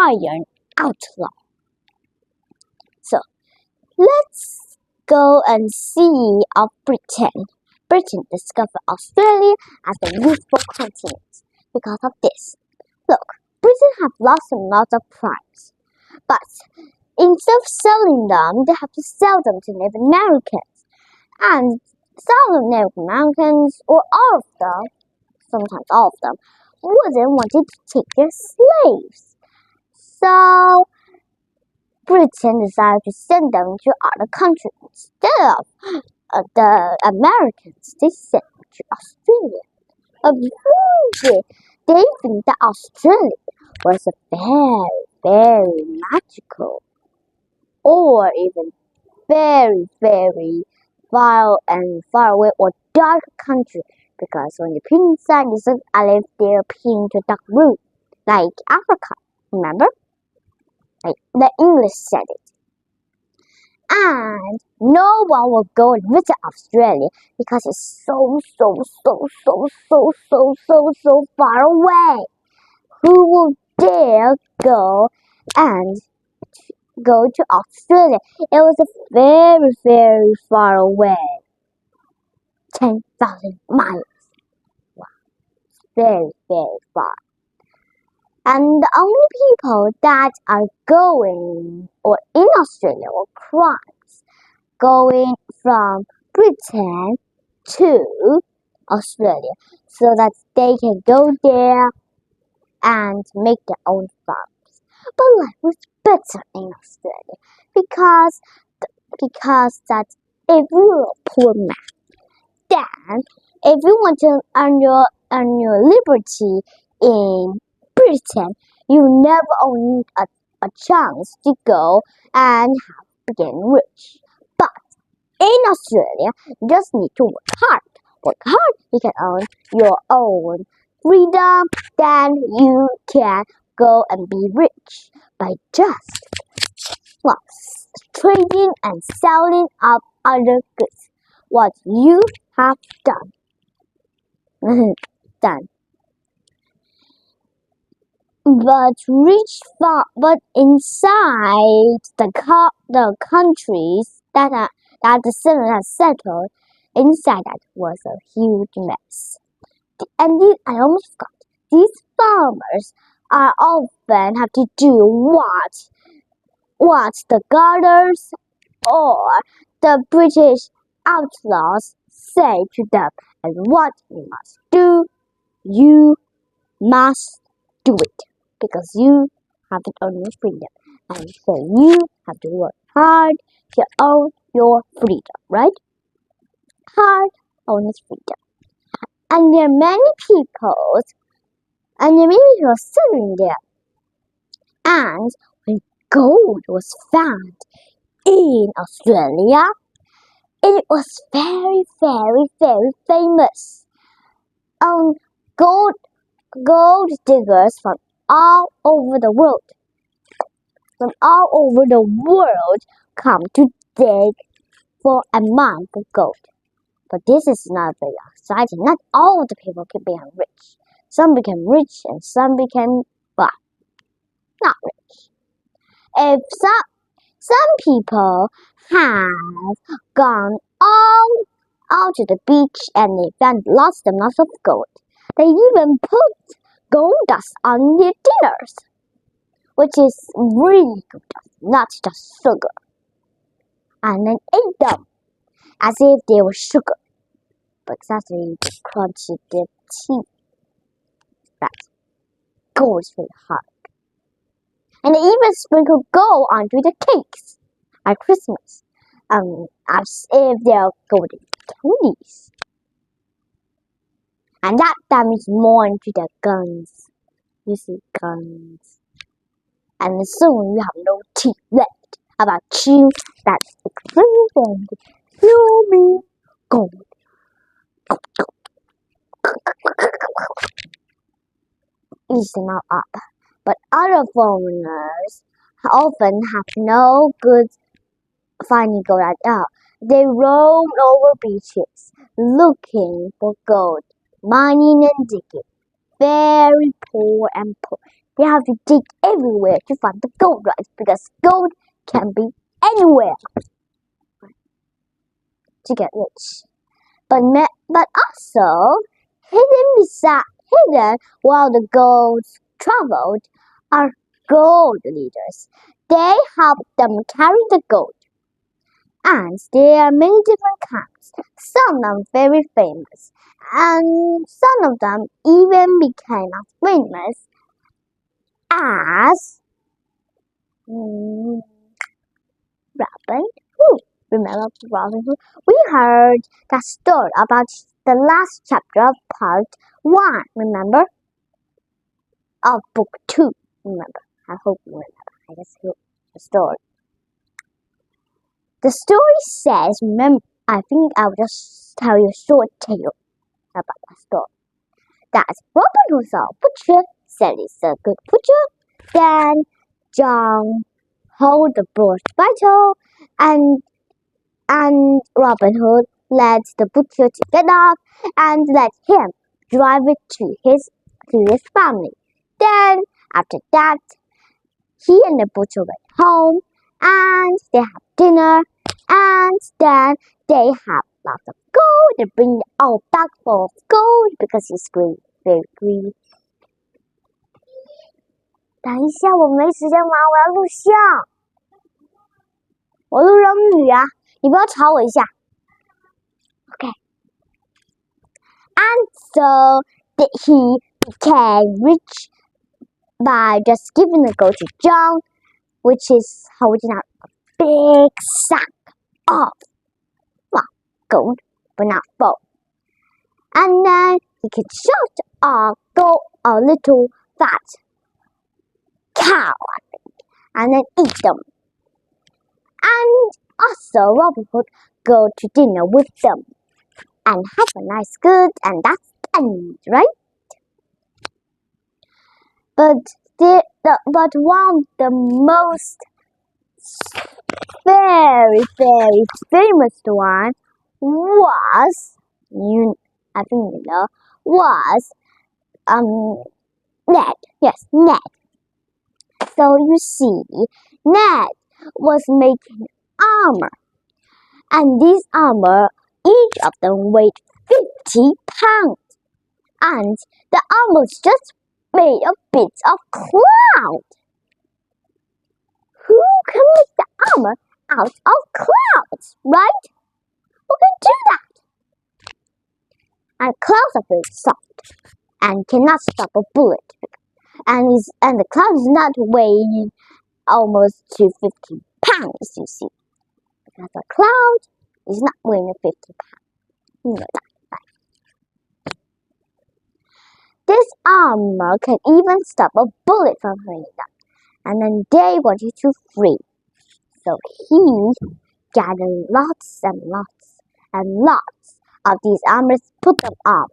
iron outlaw. So, let's go and see of Britain. Britain discovered Australia as a useful continent because of this. Look, Britain have lost a lot of prize, but instead of selling them, they have to sell them to Native Americans. And some of Native Americans, or all of them, sometimes all of them, wouldn't want to take their slaves. So, Britain decided to send them to other countries instead of the Americans. They sent them to Australia. They think that Australia was a very, very magical, or even very, very far away or dark country, because when you pin inside, you said I live there pinned to dark room, like Africa. Remember? Like the English said it. And no one will go and visit Australia because it's so far away. Who will dare go to Australia? It was very, very far away. 10,000 miles. Wow. Very, very far. And the only people that are going or in Australia or crimes going from Britain to Australia so that they can go there and make their own farms. But life was better in Australia because that if you're a poor man, then if you want to earn your liberty in Britain, you never own a chance to go and become rich. But in Australia, you just need to work hard. You can earn your own freedom. Then you can go and be rich by just trading and selling of other goods. What you have done. But inside the countries that the citizens have settled, inside that was a huge mess. I almost forgot. These farmers are often have to do what the guards or the British outlaws say to them, and what you must do, you must do it. Because you have to earn your freedom. And so you have to work hard to earn your freedom, right? Hard earn your freedom. And there are many people sitting there. And when gold was found in Australia, it was very, very, very famous. Gold diggers from all over the world come to dig for a mine for gold. But this is not very exciting. Not all of the people can become rich. Some become rich and some become not rich. If some people have gone out to the beach and they found lots of gold. They even put gold dust on their dinners, which is really good dust, not just sugar. And then ate them as if they were sugar, but actually they crunchy their teeth. Right. Gold is really hard. And they even sprinkle gold onto the cakes at Christmas, as if they are golden candies. And that damaged more into their guns. You see, guns. And soon you have no teeth left. About you, that's extremely wrong. You me gold. Easing up. But other foreigners often have no good finding gold at all. They roam over beaches looking for gold, mining and digging. Very poor and poor. They have to dig everywhere to find the gold, right? Because gold can be anywhere to get rich. But also hidden while the goats traveled are gold leaders. They help them carry the gold. And there are many different kinds. Some are very famous, and some of them even became as famous as Robin Hood. Remember Robin Hood? We heard that story about the last chapter of part 1, remember? Of book 2, remember? I hope you remember. I just heard the story. The story says, I think I'll just tell you a short tale about that story. That Robin Hood saw a butcher, said he's a good butcher. Then John held the broad vital, and Robin Hood led the butcher to get off and let him drive it to his family. Then, after that, he and the butcher went home, and they had dinner, and then they had lots of gold. They bring all back full of gold because he's greedy, very greedy. 等一下，我没时间玩，我要录像。我录英语啊，你不要吵我一下。Okay. And so he became rich by just giving the gold to John, which is holding out a big sack of gold, but not full. And then he could shoot a little fat cow, I think, and then eat them. And also Robin Hood go to dinner with them and have a nice good, and that's the end, right? But one of the most very, very famous one was, I think you know, was Ned. Yes, Ned. So you see, Ned was making armor, and this armor, each of them weighed 50 pounds, and the armor was just made of bits of cloud. Who can make the armor out of clouds, right? Who can do that? And clouds are very soft and cannot stop a bullet. And the cloud is not weighing almost to 50 pounds, you see. Because the cloud is not weighing 50 pounds. You know that, right? This armor can even stop a bullet from hitting them. And then they wanted to free. So he gathered lots and lots and lots of these armors, put them on.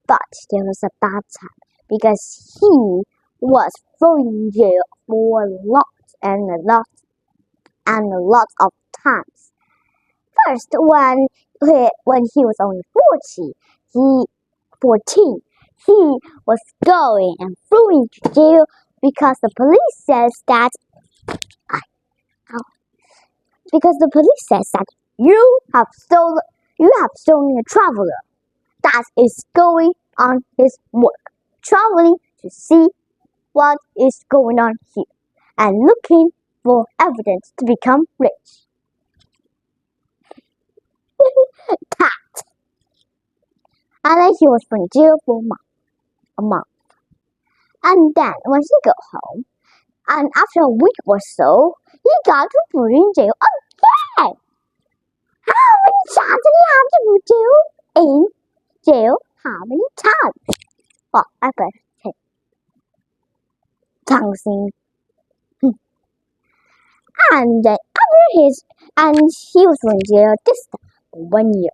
But there was a bad time, because he was thrown in jail for lots of times. First, when he was only 14, he was going and thrown into jail because the police says that you have stolen a traveler that is going on his work, traveling to see what is going on here and looking for evidence to become rich. Cat. And then he was in jail for a month. And then when he got home, and after a week or so, he got put in jail again. How many times did he have to put in jail? How many times? Well, I bet 10 times. And then he was in jail this time for 1 year.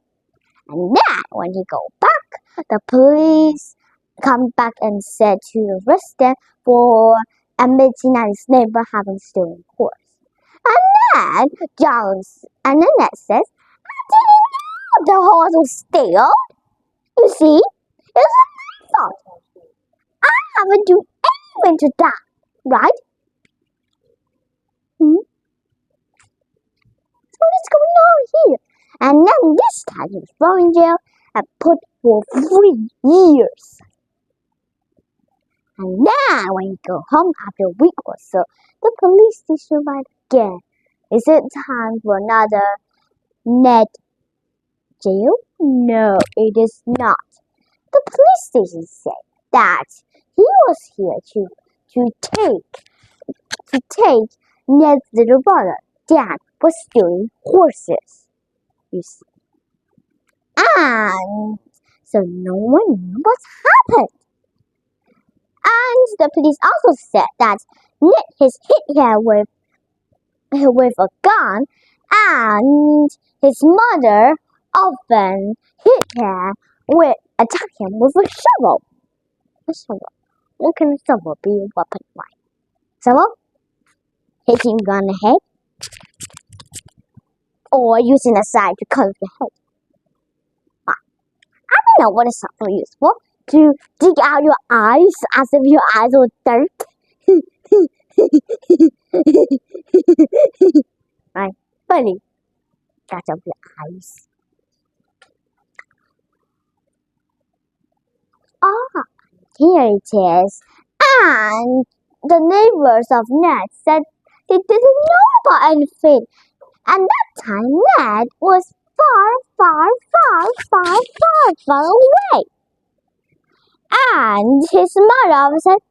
And then when he go back, the police come back and said to arrest them for admitting that his neighbor having stolen horse. And then Ned says, I didn't know the horse was stolen. You see, it was my fault. I haven't done going to die, right? So what's going on here? And then this time he was thrown in jail and put for 3 years. And then when he go home after a week or so, the police station arrived again. Is it time for another Ned jail? No, it is not. The police station said that he was here to take Ned's little brother. Dad was stealing horses, you see. And so no one knew what happened. And the police also said that Ned has hit her with a gun, and his mother often attack him with a shovel. A shovel. What can a shovel be a weapon like? Shovel? Hitting you on the head? Or using a side to cut off your head? I don't know what a shovel is used for. To dig out your eyes as if your eyes were dirt. Right? Funny. Cut off your eyes. Here it is. And the neighbors of Ned said they didn't know about anything. And that time Ned was far away. And his mother said,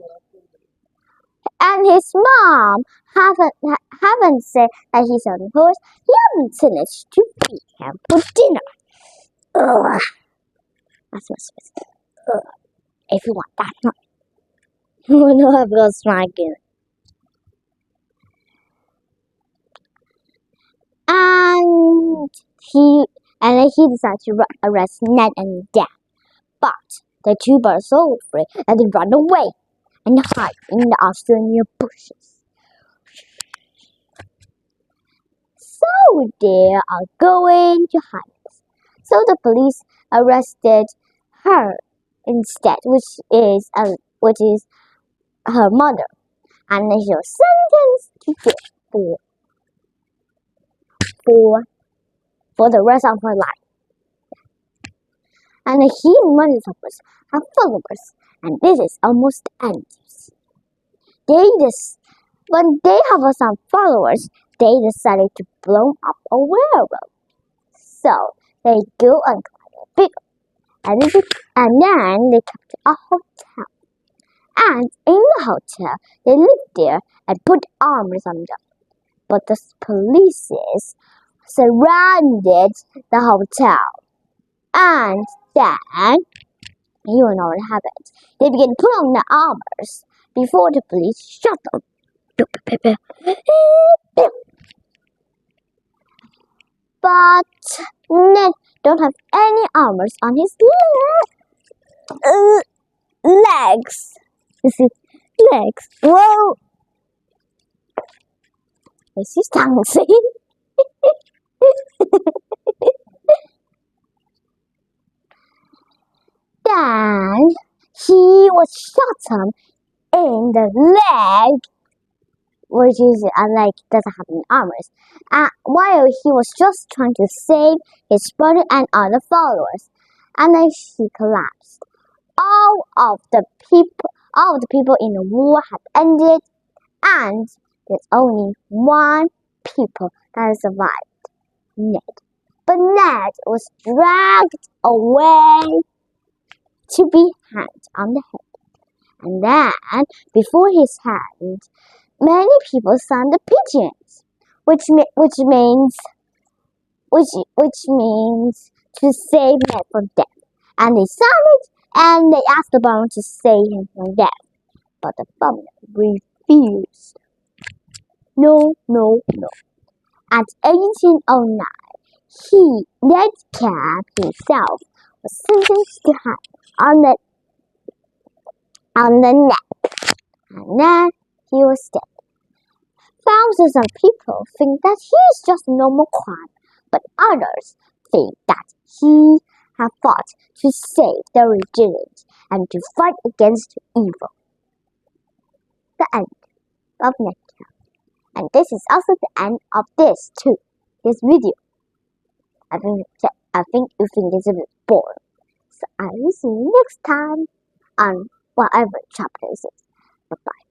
and his mom haven't said that he's on the horse. He hasn't finished to feed him for dinner. Ugh. That's what's if you want that one. No, I've lost my again. And he decided to arrest Ned and Dad. But the two were so afraid that they ran away and hide in the Australian bushes. So they are going to hide. So the police arrested her instead, which is her mother, and she was sentenced to jail for the rest of her life. And he and many others have followers, and this is almost the end. When they have some followers, they decided to blow up a railroad. So they go and climb a big, and then they come to a hotel. And in the hotel, they lived there and put arms on them. But the police surrounded the hotel. And then, you know what happened. They began to put on the armors before the police shot them. But Ned don't have any armors on his legs. You see, legs. Whoa! This is dancing. Then he was shot in the leg, which is a leg doesn't have any armors. While he was just trying to save his brother and other followers, and then he collapsed. All of the people in the war had ended, and there's only one people that survived, Ned. But Ned was dragged away to be hanged on the head. And then, before his hand, many people sang the pigeons, which means to save Ned from death. And they sang it, and they asked the bomber to save him from death. But the bomber refused. No. At 1809, Ned Camp himself was sentenced to hang on the neck, and then he was dead. Thousands of people think that he is just a normal crime, but others think that he has fought to save the regenerate and to fight against evil. the end of next chapter. And this is also the end of this video. I think you think it's a bit boring. So I will see you next time on whatever chapter this is. Bye bye.